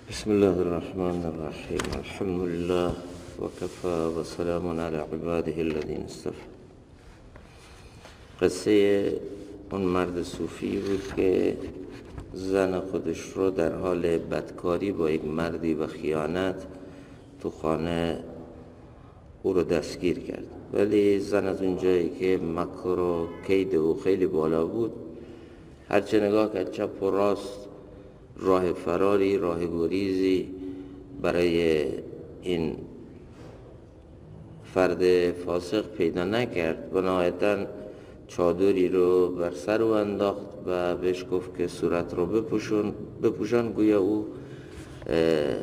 بسم الله الرحمن الرحیم. الحمد لله و کفا و سلام علی عباده الذین اصطفی. قصه اون مرد صوفی بود که زن خودش رو در حال بدکاری با یک مردی و خیانت تو خانه او رو دستگیر کرد، ولی زن از اون جایی که مکر و کید او خیلی بالا بود، هرچه نگاه کرد چپ و راست راه فراری، راه گریزی برای این فرد فاسق پیدا نکرد و نهایتاً چادری رو بر سر او انداخت و بهش گفت که صورت رو بپوشان گویا او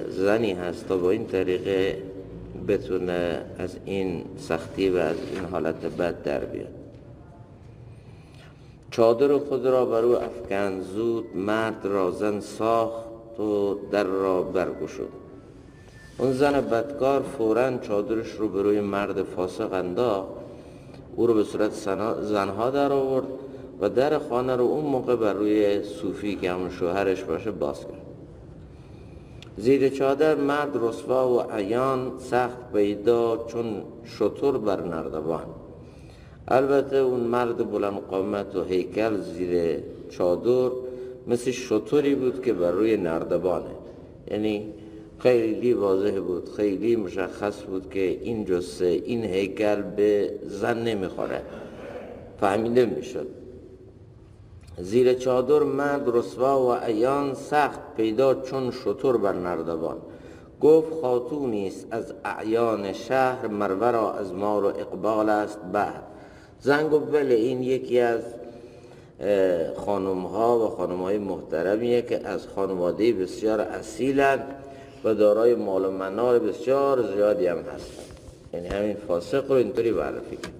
زنی هست تا با این طریقه بتونه از این سختی و از این حالت بد در بیاد. چادر خود را بر او افکند، زود مرد را زن ساخت و در را برگشود. اون زن بدکار فوراً چادرش رو به روی مرد فاسق انداخت، او رو به صورت زنها در آورد و در خانه رو اون موقع بر روی صوفی که همون شوهرش باشه باز کرد. زیر چادر مرد رسوا و عیان، سخت پیدا چون شتر بر نردبان. البته اون مرد بلند قامت و هیکل زیر چادر مثل شتری بود که بر روی نردبانه، یعنی خیلی واضح بود، خیلی مشخص بود که این جثه، این هیکل به زن نمیخوره، فهمیده میشد. زیر چادر مرد رسوا و عیان، سخت پیدا چون شتر بر نردبان. گفت خاتونی است از اعیان شهر، مرورا از مال و اقبال است بهر. زن گفت بله، این یکی از خانم‌ها و خانم‌های محترمیه که از خانواده بسیار اصیلند و دارای مال و منال بسیار زیادی هم هستند. یعنی همین فاسق رو اینطوری معرفی کرد.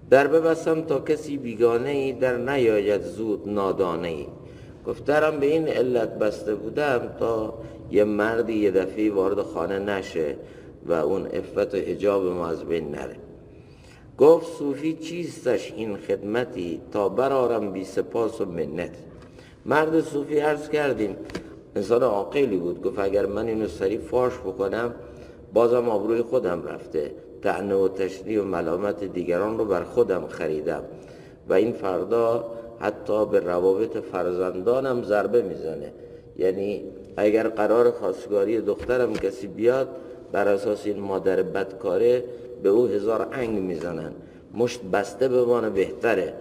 در ببستم تا کسی بیگانه ای در نیاید زود نادانه ای. گفترم به این علت بسته بودم تا یه مردی یه دفعه وارد خانه نشه و اون عفت و حجاب ما از بین نره. گفت صوفی چیستش این خدمتی، تا برارم بی سپاس و منت. مرد صوفی عرض کردیم انسان عاقلی بود، گفت اگر من اینو سریع فاش بکنم بازم آبروی خودم رفته، طعنه و تشنیع و ملامت دیگران رو بر خودم خریدم و این فردا حتی به روابط فرزندانم ضربه میزنه. یعنی اگر قرار خواستگاری دخترم کسی بیاد بر اساس این مادر بدکاره به او 1000 انگ میزنن، مشت بسته بمانه بهتره.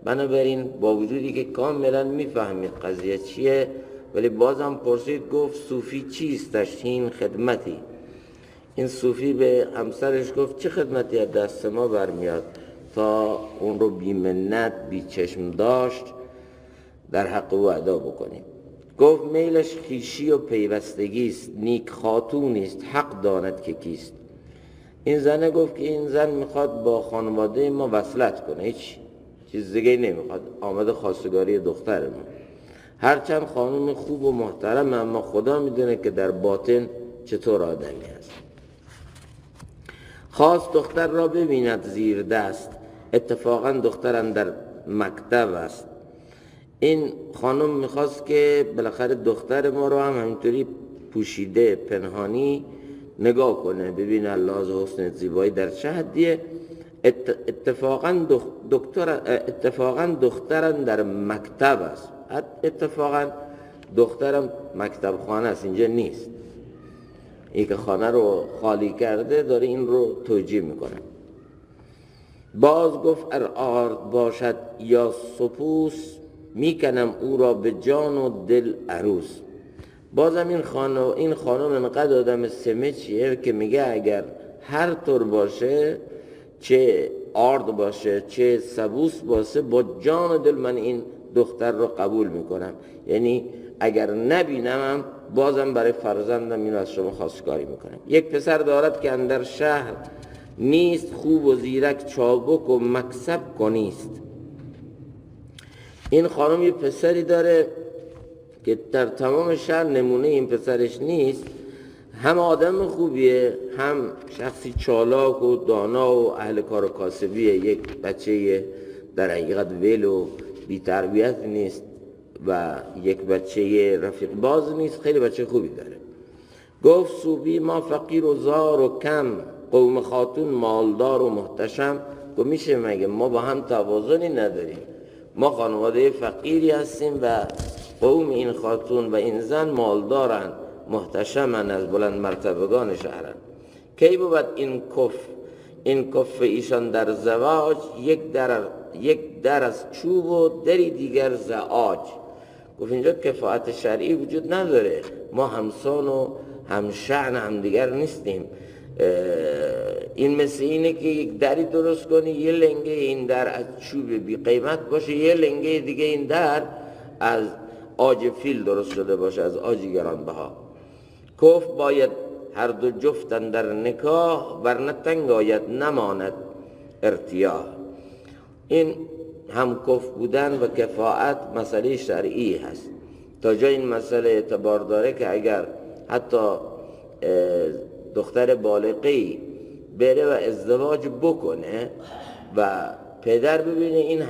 بنابراین با وجودی که کاملا میفهمید قضیه چیه، ولی بازم پرسید، گفت صوفی چیستش این خدمتی. این صوفی به همسرش گفت چه خدمتی از دست ما برمیاد تا اون رو بی منت بی چشم داشت در حق او ادا بکنیم. گفت میلش خویشی و پیوستگی است، نیک خاتونی است، حق داند که کیست. این زنه گفت که این زن میخواد با خانواده ما وصلت کنه، هیچ چیز دیگه نمیخواد، آمده خواستگاری دخترمون. هرچند خانم خوب و محترم، اما خدا میدونه که در باطن چطور آدمی هست. خواست دختر را ببیند زیر دست، اتفاقا دخترم در مکتب است. این خانم میخواست که بالاخره دختر ما رو هم همینطوری پوشیده پنهانی نگاه کنه، ببینه لحاظ حسن زیبایی در چه حدیه. اتفاقا دخترم در مکتب است. اتفاقا دخترم مکتب خانه است، اینجا نیست. این که خانه رو خالی کرده داره این رو توجیه میکنه. باز گفت ارعارد باشد یا سپوس، میکنم او را به جان و دل عروس. بازم این خانم انقدر آدم سمجیه که میگه اگر هر طور باشه، چه آرد باشه چه سبوس باشه، با جان و دل من این دختر رو قبول میکنم. یعنی اگر نبینم بازم برای فرزندم اینو از شما خواستگاری میکنم. یک پسر دارد که اندر شهر نیست، خوب و زیرک چابک و مکسب کنیست. این خانم یه پسری داره که در تمام شهر نمونه این پسرش نیست. هم آدم خوبیه، هم شخصی چالاک و دانا و اهل کار و کاسبیه. یک بچه در حقیقت ول و بی تربیت نیست و یک بچه رفیق باز نیست، خیلی بچه خوبی داره. گفت صوفی ما فقیر و زار و کم، قوم خاتون مالدار و محتشم. گفت میشه مگه؟ ما با هم توازنی نداریم. ما خانواده فقیری هستیم و قوم این خاتون و این زن مالدارن، محتشمن، از بلند مرتبگان شهرن. کی بود این کف ایشان در زواج، یک در از چوب و دری دیگر ز عاج. گفت اینجا کفایت شرعی وجود نداره، ما همسان و همشأن همدیگر نیستیم. این مثل اینه که یک دری درست کنی، یه لنگه این در از چوب بی قیمت باشه، یه لنگه دیگه این در از عاج فیل درست شده باشه، از عاج گرانبها. کف باید هر دو جفتن در نکاح، ورنه تنگ آید نماند ارتیاح. این هم کف بودن و کفاءت مسئله شرعی هست. تا جای این مسئله اعتبار داره که اگر حتی دختر بالغی بره و ازدواج بکنه و پدر ببینه این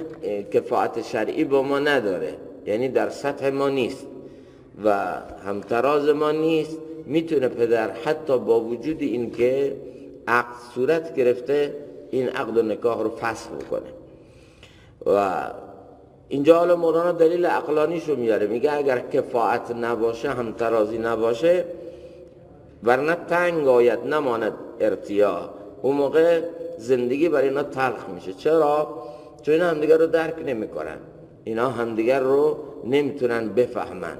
کفاءت شرعی با ما نداره، یعنی در سطح ما نیست و همتراز ما نیست، میتونه پدر حتی با وجود این که عقد صورت گرفته این عقد و نکاح رو فسخ بکنه. و اینجا حالا مولانا دلیل عقلانیشو میاره، میگه اگر کفاءت نباشه، همترازی نباشه، ورنه تنگ آید نماند ارتیاح. اون موقع زندگی برای اینا تلخ میشه. چرا؟ چون اینا همدیگر رو درک نمیکنن، اینا همدیگر رو نمیتونن بفهمن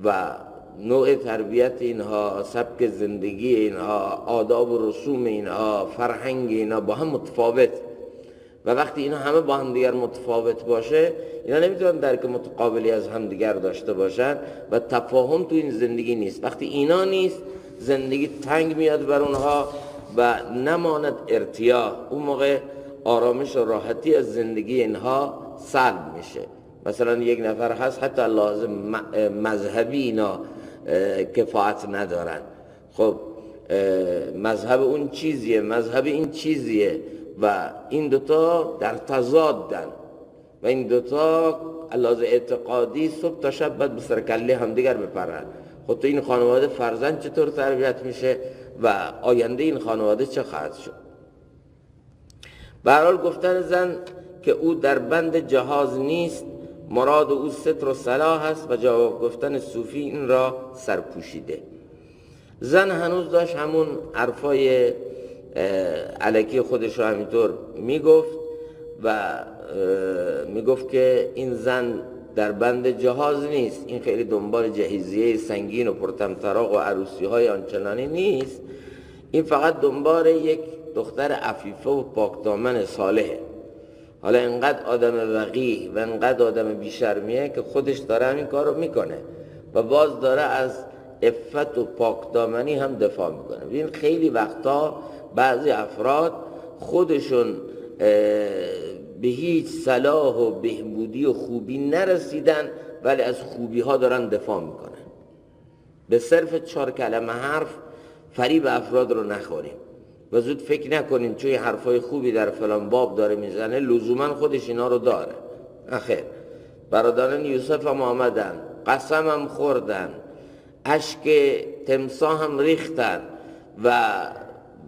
و نوع تربیت اینها، سبک زندگی اینها، آداب و رسوم اینها، فرهنگ اینا با هم متفاوت. و وقتی اینا همه با هم دیگر متفاوت باشه، اینا نمیتونن درک متقابلی از هم دیگر داشته باشن و تفاهم تو این زندگی نیست. وقتی اینا نیست، زندگی تنگ میاد بر اونها و نماند ارتیاح. اون موقع آرامش و راحتی از زندگی اینها سلب میشه. مثلا یک نفر هست حتی لازم مذهبی اینا کفایت ندارن. خب مذهب اون چیزیه، مذهب این چیزیه و این دوتا در تضادن و این دوتا لازم اعتقادی صبح تا شب باید به سر کله هم دیگر بپرن. خب تو این خانواده فرزند چطور تربیت میشه و آینده این خانواده چه خواهد شد؟ به هر حال گفتن زن که او در بند جهاز نیست، مراد او ستر و صلاح است و جواب گفتن صوفی این را سرپوشیده. زن هنوز داشت همون حرفای الکی خودش رو همینطور میگفت و میگفت که این زن در بند جهاز نیست، این خیلی دنبال جهیزیه سنگین و پرطمطراق و عروسی های آنچنانی نیست، این فقط دنبال یک دختر عفیفه و پاکدامن صالحه. حالا انقدر آدم وقیح و انقدر آدم بیشرمیه که خودش داره همین کار رو میکنه و باز داره از عفت و پاکدامنی هم دفاع میکنه. ببین خیلی وقتا بعضی افراد خودشون به هیچ صلاح و بهبودی و خوبی نرسیدن ولی از خوبی ها دارن دفاع میکنن. به صرف 4 کلمه حرف فریب افراد رو نخوریم و زود فکر نکنین چون حرفای خوبی در فلان باب داره میزنه لزوما خودش اینا رو داره. آخر برادران یوسف هم آمدن، قسم هم خوردن، اشک تمساح هم ریختن و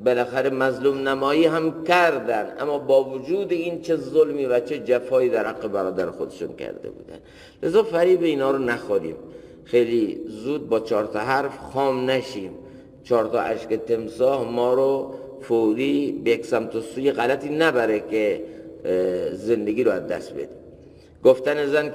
بالاخره مظلوم نمایی هم کردن، اما با وجود این چه ظلمی و چه جفایی در حق برادر خودشون کرده بودن. لذا فریب اینا رو نخوریم، خیلی زود با 4 تا حرف خام نشیم. 4 تا اشک تمساح ما رو فوری به یک سمت و سوی غلطی نبره که زندگی رو از دست بده. گفتن زن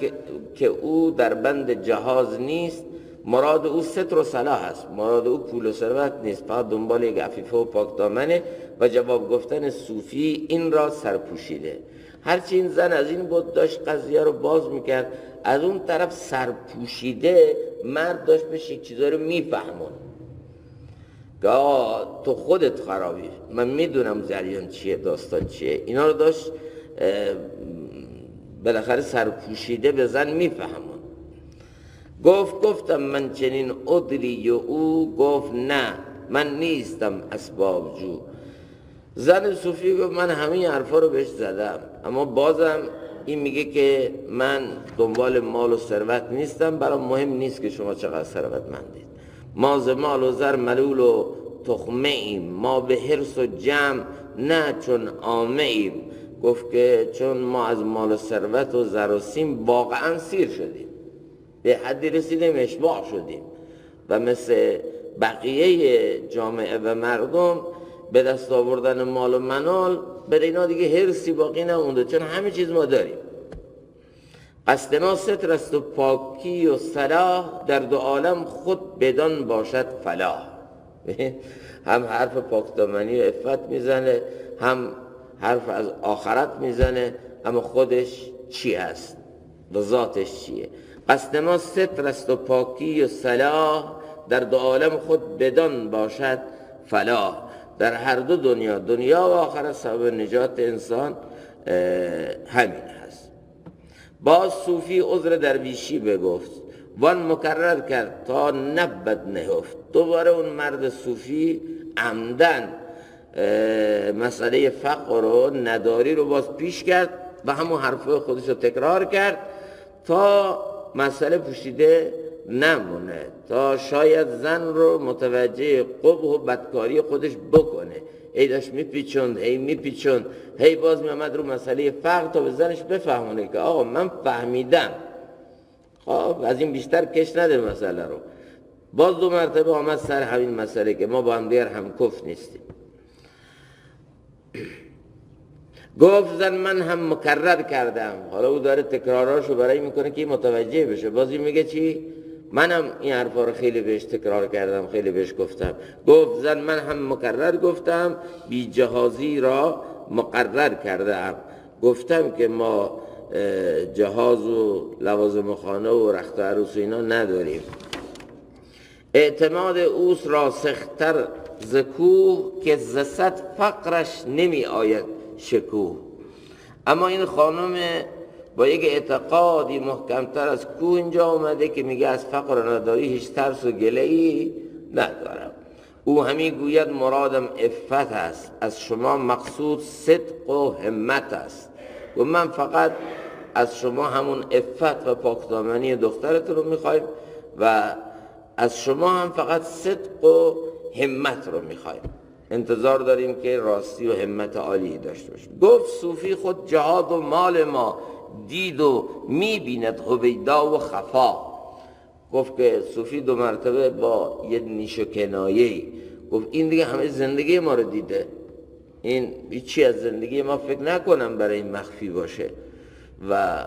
که او در بند جهاز نیست، مراد او ستر و صلاح است، مراد او پول و ثروت نیست، فقط دنبال یک عفیفه و پاکدامنه و جواب گفتن صوفی این را سرپوشیده. هرچی این زن از این بود داشت قضیه رو باز میکرد، از اون طرف سرپوشیده مرد داشت بهش یک چیزا رو میفهمون که تو خودت خرابی، من میدونم جریان چیه، داستان چیه. اینا رو داشت بالاخره سرپوشیده به زن میفهمون. گفتم من چنین عدلی و او گفت نه من نیستم اسباب جو. زن صوفی گفت من همین حرفا رو بهش زدم اما بازم این میگه که من دنبال مال و ثروت نیستم، برام مهم نیست که شما چقدر ثروتمندید، ما ز مال و زر ملول و تخمه ایم، ما به حرص و جمع نه چون عامه ایم. گفت که چون ما از مال و ثروت و زر و سیم واقعا سیر شدیم، به حدی رسیدیم اشباع شدیم و مثل بقیه جامعه و مردم به دست آوردن مال و منال بر اینا دیگه حرصی باقی نمونده، چون همه چیز ما داریم. قصد ما ستر است و پاکی و صلاح، در دو عالم خود بدان باشد فلاح. هم حرف پاکدامنی و عفت میزنه، هم حرف از آخرت میزنه، اما خودش چی هست و ذاتش چیه. قصد ما ستر است و پاکی و صلاح، در دو عالم خود بدان باشد فلاح. در هر دو دنیا، دنیا و آخرت، سبب نجات انسان همین هست. باز صوفی عذر درویشی بگفت، وان مکرر کرد تا نبود نهفت. دوباره اون مرد صوفی عمدن مسئله فقر و نداری رو باز پیش کرد و همون حرفه خودش رو تکرار کرد تا مسئله پوشیده نمونه، تا شاید زن رو متوجه قبح و بدکاری خودش بکنه. ای داشت میپیچوند، هی میپیچوند، هی باز میامد رو مسئله فقر تا به زنش بفهمونه که آقا من فهمیدم، خب از این بیشتر کش نده مسئله رو. باز دو مرتبه آمد سر همین مسئله که ما با هم دیگر هم کف نیستیم. گفت زن من هم مکرر کردم. حالا او داره تکراراشو برای میکنه که متوجه بشه. بازی میگه چی؟ منم این حرفا رو خیلی بهش تکرار کردم، خیلی بهش گفتم. گفت زن من هم مکرر گفتم، بی جهازی را مقرر کردم. گفتم که ما جهاز و لوازم خانه و رخت و عروس و اینا نداریم. اعتماد اوست راسختر ز کوه، که ز صد فقرش نمی آید شکوه. اما این خانم با یک اعتقادی محکمتر از کوه اینجا اومده که میگه از فقر و نداری هیچ ترس و گله‌ای ندارم. او همی گوید مرادم عفت است، از شما مقصود صدق و همت است. و من فقط از شما همون عفت و پاکدامنی دخترت رو میخوایم و از شما هم فقط صدق و همت رو میخوایم. انتظار داریم که راستی و همت عالی داشته باشیم. گفت صوفی خود جهاد و مال ما، دید و میبیند هویدا و خفا. گفت که صوفی دو مرتبه با یه نیش و کنایه‌ای گفت این دیگه همه زندگی ما رو دیده، این هیچی از زندگی ما فکر نکنم برای این مخفی باشه و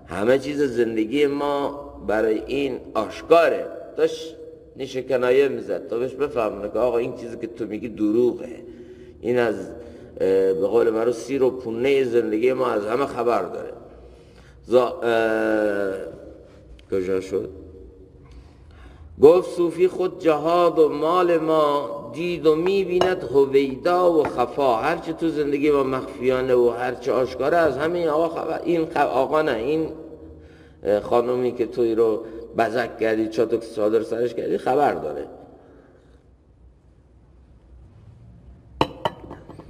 همه چیز زندگی ما برای این آشکاره. داشت نیش و کنایه میزد تا بهش بفهمونه که آقا این چیزی که تو میگی دروغه، این از به قول من رو سیر و پونه زندگی ما از همه خبر داره. کجا شد؟ گفت صوفی خود جهاد و مال ما، دید و میبیند هویدا و خفا. هرچه تو زندگی ما مخفیانه و هرچه آشکاره از همه آقا خبر. این آقا نه، این خانومی که توی رو بزک کردی، چادر صادر سرش کردی، خبر داره.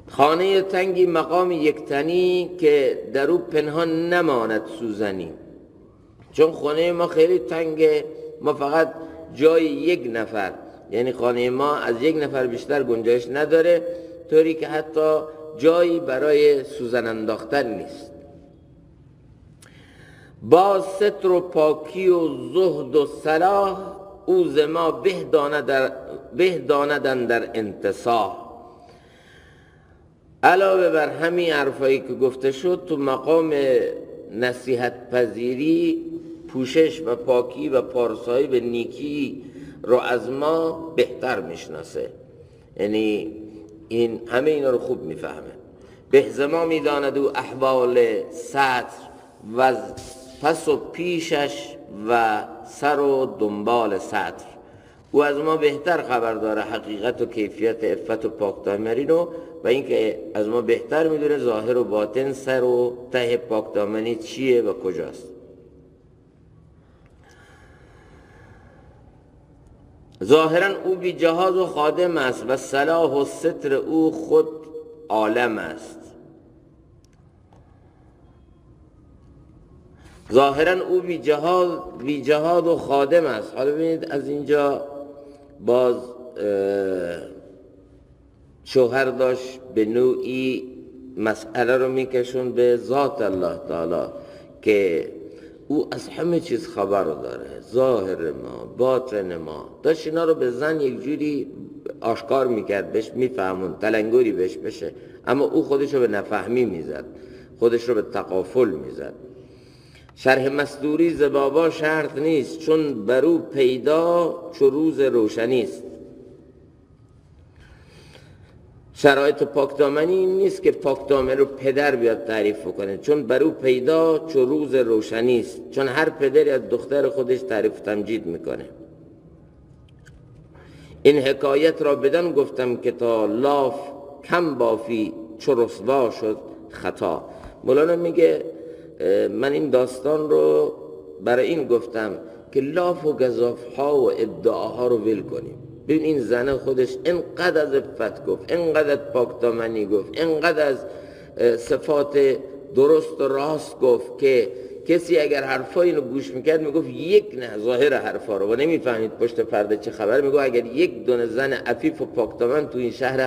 خانه تنگی مقام یکتنی، که در او پنهان نماند سوزنی. چون خانه ما خیلی تنگه، ما فقط جای یک نفر، یعنی خانه ما از یک نفر بیشتر گنجایش نداره، طوری که حتی جایی برای سوزن انداختن نیست. با ستر و پاکی و زهد و صلاح، او ز ما به داندن در انتصاح. علاوه بر همین حرفایی که گفته شد، تو مقام نصیحت پذیری پوشش و پاکی و پارسایی به نیکی رو از ما بهتر میشناسه، یعنی این همه اینا رو خوب میفهمه. به ز ما میداند او احوال سطر، و پس و پیشش و سر و دنبال سطر. او از ما بهتر خبر داره حقیقت و کیفیت عفت و پاکدامنی رو، و اینکه از ما بهتر میدونه ظاهر و باطن، سر و ته پاکدامنی چیه و کجاست. ظاهرا او بی جهاز و خادم است، و صلاح و ستر او خود عالم است. ظاهرا او بی جهاد و خادم است. حالا ببینید از اینجا باز شوهر داشت به نوعی مسئله رو میکشون به ذات الله تعالی که او از همه چیز خبر داره، ظاهر ما، باطن ما. داشت اینا رو به زن یک جوری آشکار میکرد، بهش میفهمون، تلنگری بهش بشه، اما او خودش رو به نفهمی میزد، خودش رو به تقافل میزد. شرح مصدوری ز بابا شرط نیست، چون برو پیدا چو روز روشنیست. شرایط پاکدامنی این نیست که پاکدامنی رو پدر بیاد تعریف کنه، چون برو پیدا چو روز روشنیست، چون هر پدری از دختر خودش تعریف تمجید میکنه. این حکایت را بدان گفتم که تا لاف کم بافی چو رسوا شد خطا. مولانا میگه من این داستان رو برای این گفتم که لاف و گزاف ها و ادعاها رو ول کنیم. ببین این زن خودش انقدر از عفت گفت، انقدر پاکدامنی گفت، انقدر از صفات درست و راست گفت که کسی اگر حرفای اینو گوش میکرد میگفت یک نه ظاهر حرفا رو و نمیفهمید پشت پرده چه خبر. میگفت اگر یک دونه زن عفیف و پاکدامن تو این شهر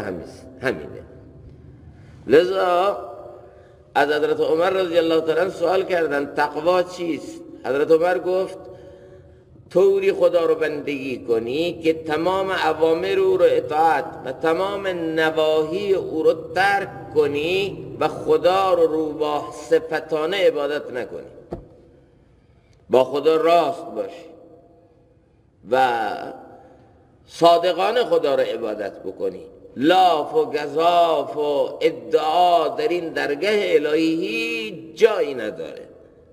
همینه. لذا از حضرت عمر رضی الله تعالی سوال کردن تقوا چیست؟ حضرت عمر گفت طوری خدا رو بندگی کنی که تمام اوامر او رو اطاعت و تمام نواهی او رو ترک کنی و خدا رو با صفتانه عبادت نکنی، با خدا راست باشی و صادقانه خدا رو عبادت بکنی. لاف و گزاف و ادعا در این درگاه الهی هیچ جایی نداره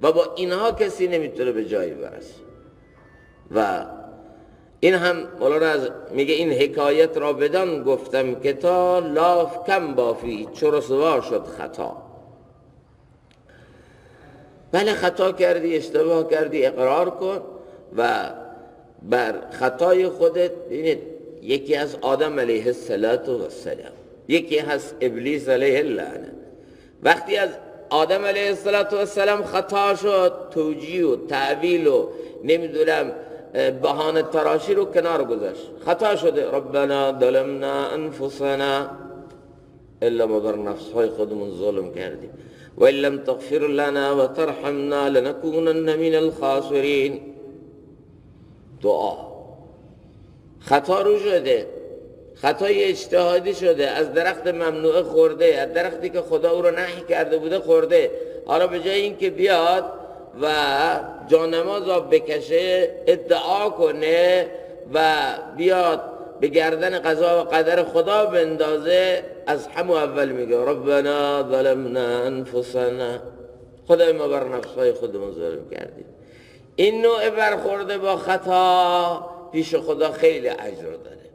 و با اینها کسی نمیتونه به جایی برسه. و این هم مولانا میگه این حکایت را بدان گفتم که تا لاف کم بافی چو رسوا شد خطا. بله خطا کردی، اشتباه کردی، اقرار کن و بر خطای خودت. ببینید یکی از آدم علیه السلام، یکی هست ابلیس علیه اللعنه. وقتی از آدم علیه السلام خطا شد، توجیه و تعویل و نمیدونم بهانه تراشی رو کنار گذاشت. خطا شده، ربنا ظلمنا انفسنا، الا ما بر نفسهای خودمون ظلم کردیم، و ان لم تغفر لنا و ترحمنا لنکونن من الخاسرین. دعا. خطا رو شده، خطای اجتهادی شده، از درخت ممنوعه خورده، از درختی که خدا او رو نهی کرده بوده خورده. حالا به جای اینکه بیاد و جانماز آب بکشه، ادعا کنه و بیاد به گردن قضا و قدر خدا بندازه، از همون اول میگه ربنا ظلمنا انفسنا، خدای ما بر نفسهای خودمون ظلم کردیم. این نوع برخورده با خطا پیش خدا خیلی اجر داره،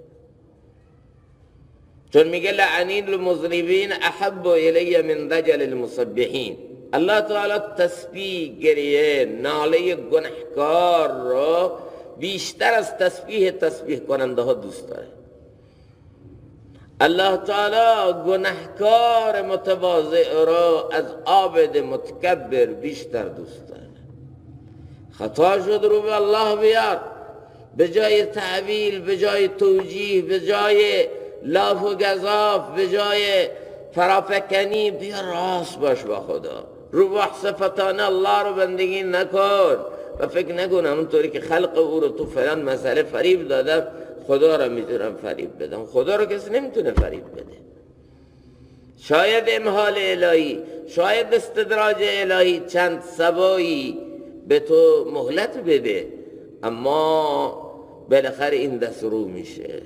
چون میگه لعنین المذنبین احب الی من رجل المسبحین. الله تعالی تسبیح گریه ناله گناهکار رو بیشتر از تسبیح کننده ها دوست داره. الله تعالی گناهکار متواضع را از عابد متکبر بیشتر دوست داره. خطا شد رو به الله بیار، به جای تعویل، به جای توجیه، به جای لاف و گزاف، به جای فرافکنی، بیا راست باش با خدا. رو با صفتانه الله رو بندگی نکن و فکر نکن همونطوری که خلق او رو تو فلان مسئله فریب دادم خدا رو میتونم فریب بدم. خدا رو کسی نمیتونه فریب بده. شاید امهال الهی، شاید استدراج الهی چند سبایی به تو مهلت بده، اما بالاخره این دست رو میشه.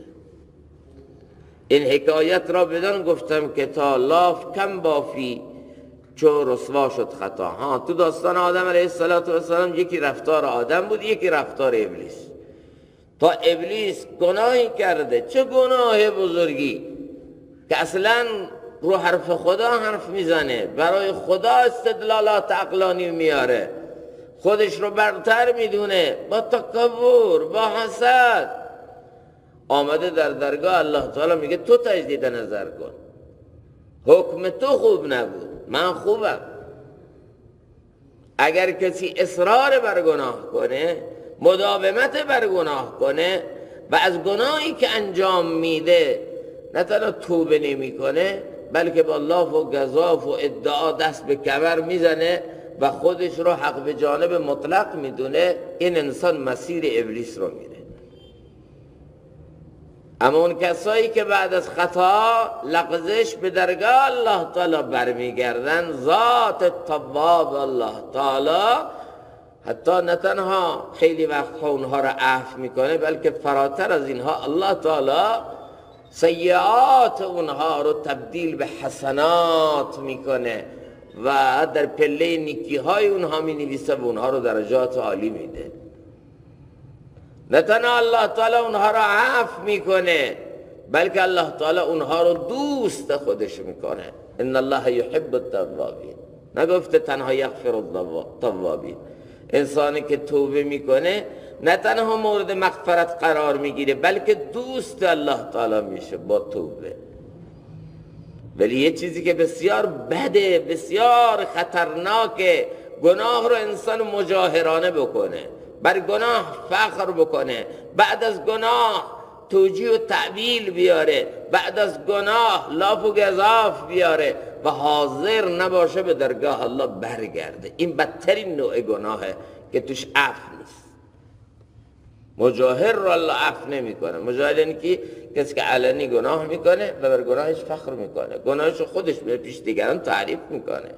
این حکایت را بدان گفتم که تا لاف کم بافی چو رسوا شد خطا. تو داستان آدم علیه السلام یکی رفتار آدم بود، یکی رفتار ابلیس. تا ابلیس گناهی کرده، چه گناه بزرگی که اصلا رو حرف خدا حرف میزنه، برای خدا استدلالات عقلانی میاره، خودش رو برتر میدونه، با تکبر، با حسد آمده در درگاه الله تعالی میگه تو تجدید نظر کن، حکم تو خوب نبود، من خوبم. اگر کسی اصرار بر گناه کنه، مداومت بر گناه کنه، و از گناهی که انجام میده نه تنها توبه نمیکنه بلکه با لاف و گزاف و ادعا دست به کمر میزنه و خودش رو حق به جانب مطلق میدونه، این انسان مسیر ابلیس رو میره. اما اون کسایی که بعد از خطا لغزش به درگاه الله تعالی برمیگردن، ذات تواب الله تعالی حتی نه تنها خیلی وقتها اونها را عفو میکنه بلکه فراتر از اینها الله تعالی سیئات اونها رو تبدیل به حسنات میکنه و در پله نیکی های اونها می نویسه و اونها رو درجات عالی میده. نه تنها الله تعالی اونها رو عفو میکنه بلکه الله تعالی اونها رو دوست خودش میکنه. ان الله یحب التوابین، نگفته تنها یغفر التوابین. انسانی که توبه میکنه نه تنها مورد مغفرت قرار میگیره بلکه دوست الله تعالی میشه با توبه. ولی یه چیزی که بسیار بده، بسیار خطرناکه، گناه رو انسان مجاهرانه بکنه، بر گناه فخر بکنه، بعد از گناه توجیه و تعبیل بیاره، بعد از گناه لاف و گزاف بیاره و حاضر نباشه به درگاه الله برگرده. این بدترین نوع گناهه که توش عفو نیست. مجاهر رو الله عفو نمیکنه. مجاهر یعنی که کسی که علنی گناه میکنه و بر گناهش فخر میکنه، گناهش خودش به پیش دیگران تعریف میکنه.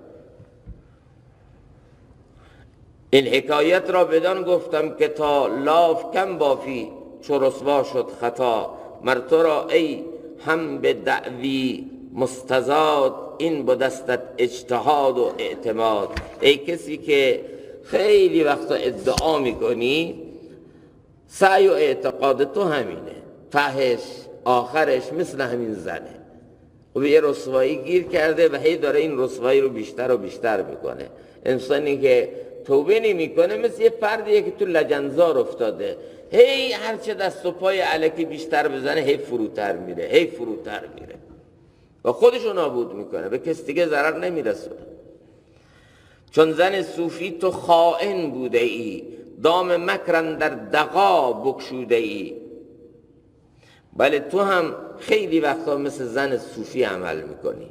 این حکایت را بدان گفتم که تا لاف کم بافی چو رسوا شد خطا، مر تو را ای هم به دعوی مستزاد، این با دستت اجتهاد و اعتماد. ای کسی که خیلی وقتا ادعا میکنی، سعی و اعتقاد تو همینه، تهش آخرش مثل همین زنه و به یه رسوایی گیر کرده و هی داره این رسوایی رو بیشتر و بیشتر میکنه. انسانی که توبه نمیکنه مثل یه فردیه که تو لجنزار افتاده، هی هرچه دست و پای الکی بیشتر بزنه هی فروتر میره، هی فروتر میره و خودشو نابود میکنه، به کس دیگه ضرر نمیرسونه. چون زن صوفی تو خائن بوده ای، دام مکرن در دغا بکشوده ای. بله تو هم خیلی وقتا مثل زن صوفی عمل میکنی،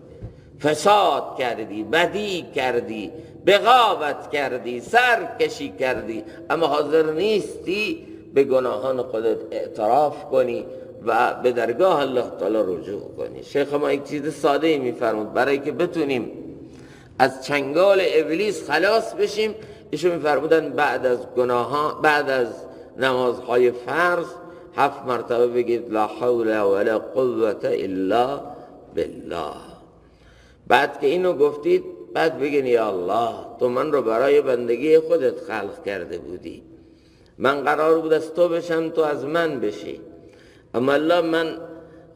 فساد کردی، بدی کردی، بغاوت کردی، سرکشی کردی، اما حاضر نیستی به گناهان خودت اعتراف کنی و به درگاه الله تعالی رجوع کنی. شیخ ما یک چیز ساده ای میفرمود برای که بتونیم از چنگال ابلیس خلاص بشیم. ایشون میفرمودن بعد از گناهان، بعد از نمازهای فرض 7 مرتبه بگید لا حول ولا قوة الا بالله. بعد که اینو گفتید بعد بگین یا الله تو من رو برای بندگی خودت خلق کرده بودی، من قرار بود از تو بشم تو از من بشی، اما الله من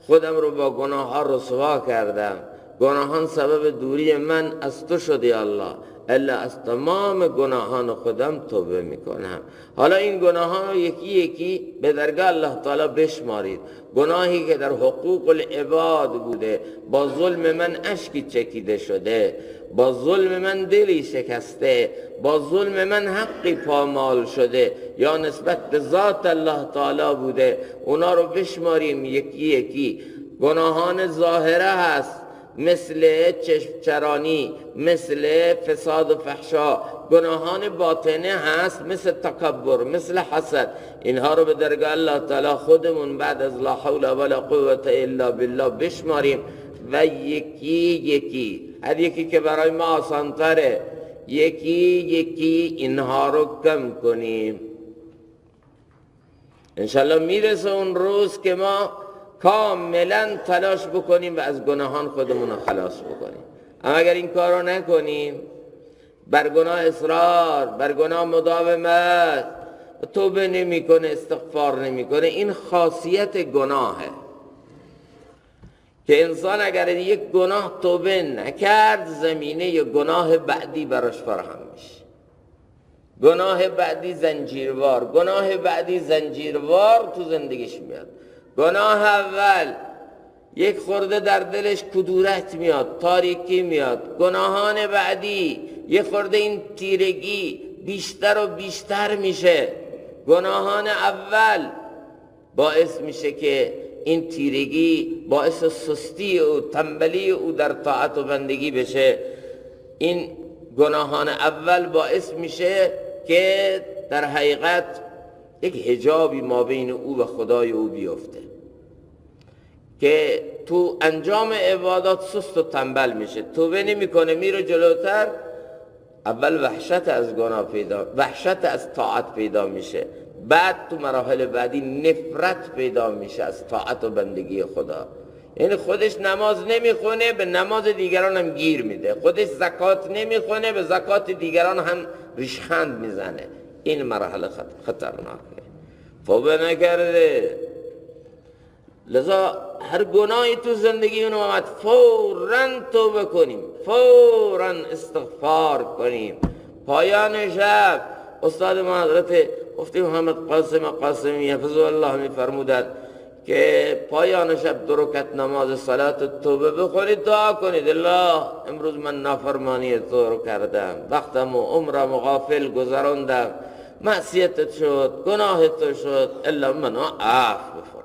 خودم رو با گناه ها رسوا کردم، گناهان سبب دوری من از تو شد یا الله، الا از تمام گناهان خودم توبه میکنم. حالا این گناهان رو یکی یکی به درگاه الله تعالی بشمارید. گناهی که در حقوق العباد بوده، با ظلم من اشکی چکیده شده، با ظلم من دلی شکسته، با ظلم من حقی پامال شده یا نسبت به ذات الله تعالی بوده، اونا رو بشماریم یکی یکی. گناهان ظاهره هست مثل چشمچرانی، مثل فساد و فحشا. گناهان باطنه هست مثل تکبر، مثل حسد. اینها رو به درگاه الله تعالی خودمون بعد از لا حول ولا قوة الا بالله بشماریم و یکی یکی، هر یکی که برای ما آسانتره، یکی یکی اینها رو کم کنیم. انشالله میرسه اون روز که ما کاملا تلاش بکنیم و از گناهان خودمون رو خلاص بکنیم. اما اگر این کار رو نکنیم، بر گناه اصرار، بر گناه مداومت، توبه نمیکنه، استغفار نمیکنه، این خاصیت گناهه که انسان اگر یک گناه توبه نکرد زمینه گناه بعدی براش فراهم میشه. گناه بعدی زنجیروار، گناه بعدی زنجیروار تو زندگیش میاد. گناه اول یک خورده در دلش کدورت میاد، تاریکی میاد. گناهان بعدی یک خورده این تیرگی بیشتر و بیشتر میشه. گناهان اول باعث میشه که این تیرگی باعث سستی و تنبلی او در طاعت و بندگی بشه. این گناهان اول باعث میشه که در حقیقت یک حجابی ما بین او و خدای او بیفته که تو انجام عبادات سست و تنبل میشه، توبه نمیکنه، میره جلوتر. اول وحشت از گناه پیدا، وحشت از طاعت پیدا میشه، بعد تو مراحل بعدی نفرت پیدا میشه از طاعت و بندگی خدا. یعنی خودش نماز نمیخونه، به نماز دیگران هم گیر میده، خودش زکات نمیخونه، به زکات دیگران هم ریشخند میزنه. این مرحله خطرناکه، توبه نکرده. لذا هر گناهی تو زندگی اونو باید فوراً توبه کنیم، فوراً استغفار کنیم. پایان شب استاد ما حضرت مفتی محمد قاسمی حفظه الله می فرمودند که پایان شب 2 رکعت نماز صلات توبه بخونید، دعا کنید الله امروز من نافرمانی تو رو کردم، وقتم و عمرم و غافل گذراندم، معصیتت شد، گناهت شد، الا منو عفو بفرما.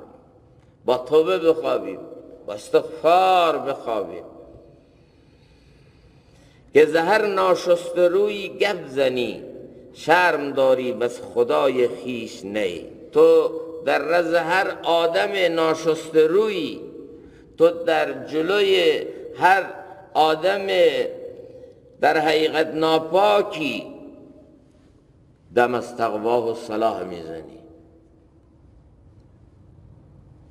با توبه بخوابیم، با استغفار بخوابیم که زهر ناشست روی گپ زنی، شرم داری بس خدای خیش نی. تو در رز هر آدم ناشست روی، تو در جلوی هر آدم در حقیقت ناپاکی دم از تقواه و صلاح میزنی،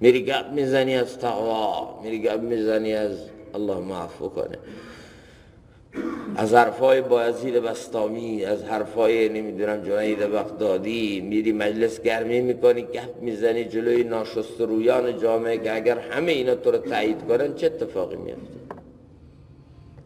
میری گپ میزنی از تقوا، میری گپ میزنی از الله معفو کنه، از حرفای بایزید بستامی، از حرفای نمیدونم جنید بغدادی، میری مجلس گرمی میکنی، گپ میزنی جلوی ناشسترویان جامعه که اگر همه اینا تو رو تایید کنن چه اتفاقی میفته؟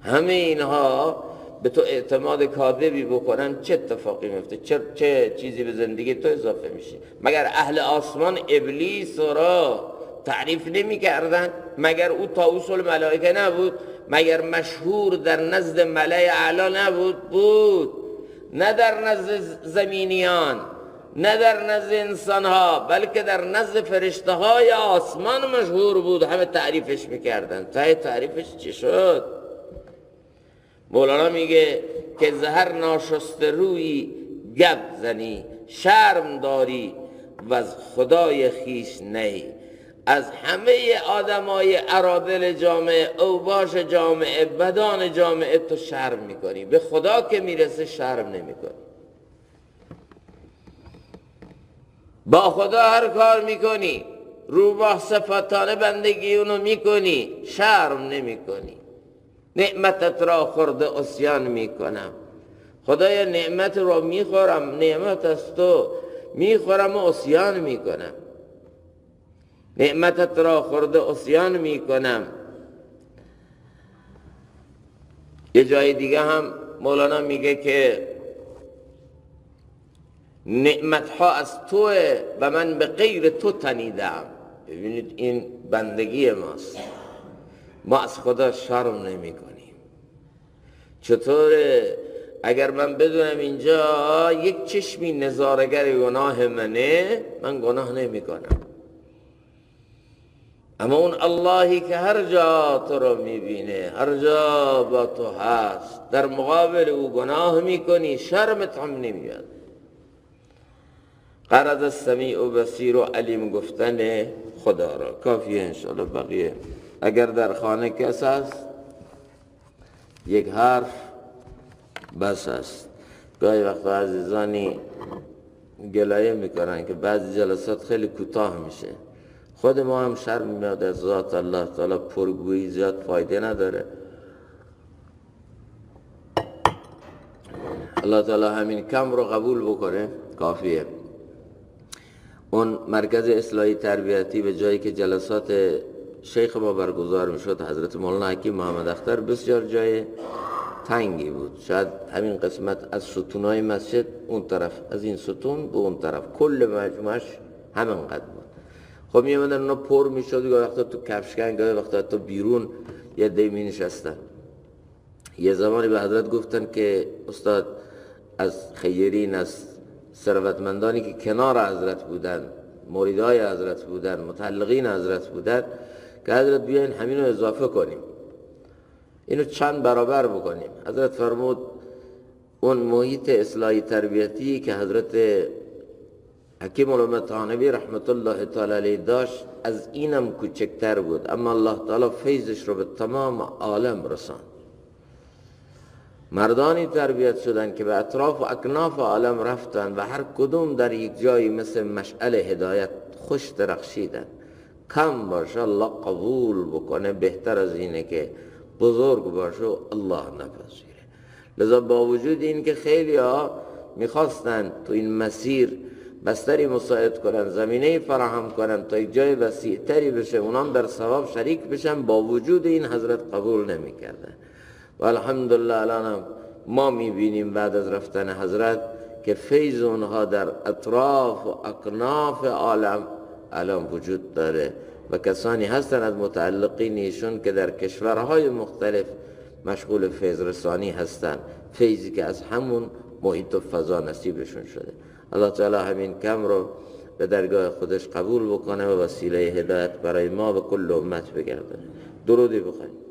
همه اینها به تو اعتماد کاذبی بکنن چه اتفاقی میفته؟ چه چیزی به زندگی تو اضافه میشه؟ مگر اهل آسمان ابلیس را تعریف نمی کردن؟ مگر او طاووس الملائکه نبود؟ مگر مشهور در نزد ملأ اعلی نبود؟ بود. نه در نزد زمینیان، نه در نزد انسانها، بلکه در نزد فرشته های آسمان مشهور بود، همه تعریفش میکردن. ته تعریفش چی شد؟ مولانا میگه که زهر ناشست روی گپ زنی، شرم داری و از خدای خیش نی. از همه آدمای ارادل جامعه، اوباش جامعه، بدان جامعه تو شرم میکنی، به خدا که میرسه شرم نمیکنی. با خدا هر کار میکنی، روباه صفاتانه بندگی اونو میکنی، شرم نمیکنی. نعمتت را خورده عصیان میکنم، خدایا نعمت را میخورم، نعمت از تو میخورم و عصیان میکنم، نعمتت را خورده عصیان میکنم. یه جای دیگه هم مولانا میگه که نعمتها از توه و من به غیر تو تنیدم. ببینید این بندگی ماست، ما از خدا شرم نمی کنیم. چطوره اگر من بدونم اینجا یک چشمی نظارگر گناه منه، من گناه نمی کنم، اما اون اللهی که هر جا تو رو میبینه، هر جا با تو هست، در مقابل او گناه میکنی، شرمت هم نمیاد. غرض از سمیع و بصیر و علیم گفتن خدا را کافیه. انشاءالله بقیه اگر در خانه کس هست یک حرف بس است. گاهی وقتا عزیزانی گلایه میکنن که بعضی جلسات خیلی کوتاه میشه، خود ما هم شرم میاد از ذات الله تعالی، پرگویی زیاد فایده نداره. الله تعالی همین کم رو قبول بکنه کافیه. اون مرکز اصلاحی تربیتی به جایی که جلسات شیخ ما برگزار میشد، حضرت مولانا حکیم محمد اختر، بسیار جای تنگی بود. شاید همین قسمت از ستونای مسجد اون طرف، از این ستون به اون طرف، کل مجموعش همینقدر بود. خب میامدن اونا پر میشد، گاهی وقتا تو کفشکن، گاهی وقتا تو بیرون یه دی می نشستن. یه زمانی به حضرت گفتن که استاد از خیرین، از ثروتمندانی که کنار حضرت بودن، مریدای حضرت بودن، متعلقین حضرت بودن، که حضرت بیاین همینو اضافه کنیم، اینو چند برابر بکنیم. حضرت فرمود اون محیط اصلاحی تربیتی که حضرت حکیم الامه طحاوی رحمت الله تعالی علیه داشت از اینم کوچکتر بود، اما الله تعالی فیضش رو به تمام عالم رساند. مردانی تربیت شدن که به اطراف و اکناف عالم رفتن و هر کدوم در یک جایی مثل مشعل هدایت خوش درخشیدن. کم باشه الله قبول بکنه، بهتر از اینه که بزرگ باشه الله نپذیره. لذا با وجود این که خیلی ها میخواستن تو این مسیر بستری مساعد کنن، زمینه فراهم کنن تا یک جای وسیع تری بشه، اونان در ثواب شریک بشن، با وجود این حضرت قبول نمیکردن. و الحمدلله الان ما میبینیم بعد از رفتن حضرت که فیض اونها در اطراف و اکناف عالم الان وجود داره و کسانی هستن از متعلقین ایشون که در کشورهای مختلف مشغول فیض رسانی هستن، فیضی که از همون محیط و فضا نصیبشون شده. الله تعالی همین کم رو به درگاه خودش قبول بکنه و وسیله هدایت برای ما و کل امت بگردونه. درودی بخواید.